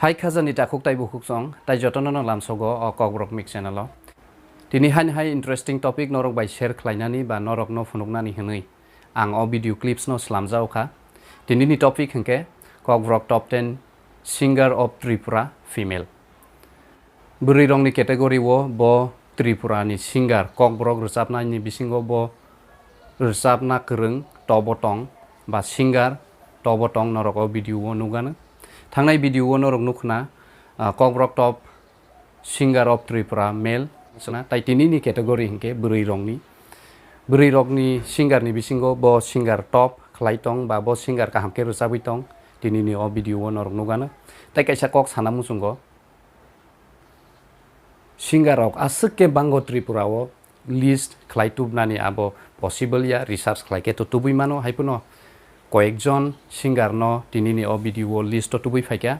Hai khazani takuk tai bukuk song tai jotono no lamsogo o kogrok mix channel tini hai interesting topic norok by share khlainani ba norok no phunuknani hwnui ang o video clips no slamjao kha tini ni topic hengke kogrok top 10 singer of Tripura female buri rong ni category wo bo Tripura ni singer kogrok rosapna ni bisingo bo rosapna krung tobotong ba singer tobotong norok o video wo nugana Thangnai video wo norok nukna kogrok top singer of Tripura male sona tai tini ni category hingke buri rok ni singer ni bisingo bo singer top khlaitong ba bo singer kahamke rosabuitong tini ni o video wo norok nugana tai kaisa kok sana musungo singer rok asuk ke bango Tripura wo list khlaitubnani abo possible ya research khlaike to tubui mano haipuno কয়েকজন singer ন তিনিনি ও video list টুবুই ফাইকা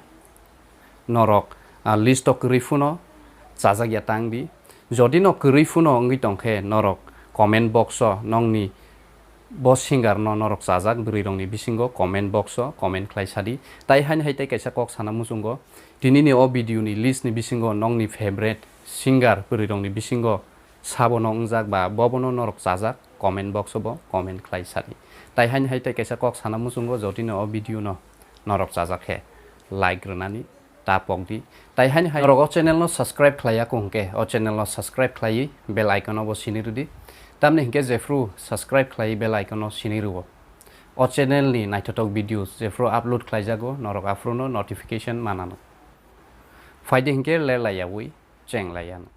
নরক list করিফুনো চাজাগিয়া টাংবি যদি ন করিফুনো অঙ্গি টংখে নরক comment box নংনি বস singer ন নরক চাজাক বৃ রংনি বিসিঙ্গ comment box comment খাইসাদি তাই হাইন হাইতাই কাইসা cock সানা মুসুঙ্গ তিনিনি ও ভিডিওনি লিস্টনি বিসিঙ্গ নংনি favourite singer বৃ রংনি বিসিঙ্গ সাবনো অংজাক বা ববনো নরক চাজাক কমেন্ট বক্স ব কমেন্ট খাইসাদি তাই হাইন হাইতাই কাইসা কক সানা মুসুঙ্গ জটিনো ও ভিডিও ন নরক চাজাকে লাইক রনানি তা পংদি তাই হাইন হাই নরক চ্যানেল ন সাবস্ক্রাইব খাইয়া কোংকে ও চ্যানেল ন সাবস্ক্রাইব খাই বেল আইকন অব সিনিরুদি তামনে হিংকে জেফ্রু সাবস্ক্রাইব খাই বেল আইকন সিনিরুব ও চ্যানেল নি নাইটটক ভিডিওস জেফ্রু আপলোড খাইজাগো নরক আফ্রুনো নোটিফিকেশন মানানো ফাইদে হিংকে লে লাইয়াউই চেং লাইয়ানো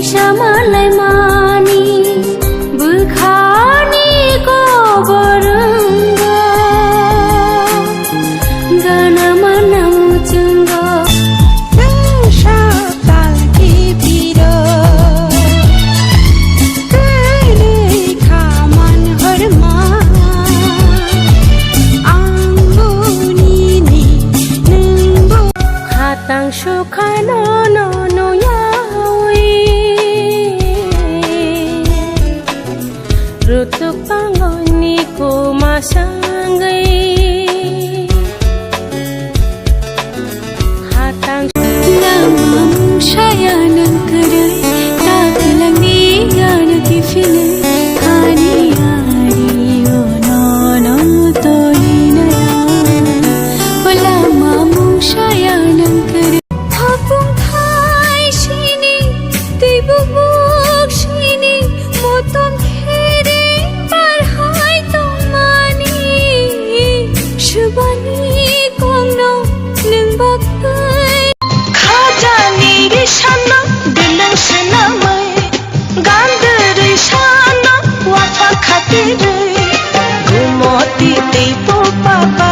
Shamalai mani bukhani ko baranga gana manam chungo dasha tal ki piro kare khaman harma anguni ni nungbo khatang shukhano no no ya Rutuk pangoni ko masanggay Hatang Namang saya ng karay Takalang niyan at ifinay Hani-hari o nono to'y nayan Wala mamang saya ng karay Hapong thai sini Di bubuk sini Motong Shubani kongno nimbakai Khajani rishana dilang shanamai Gandari shana wafa khatiri Gumoti te po papa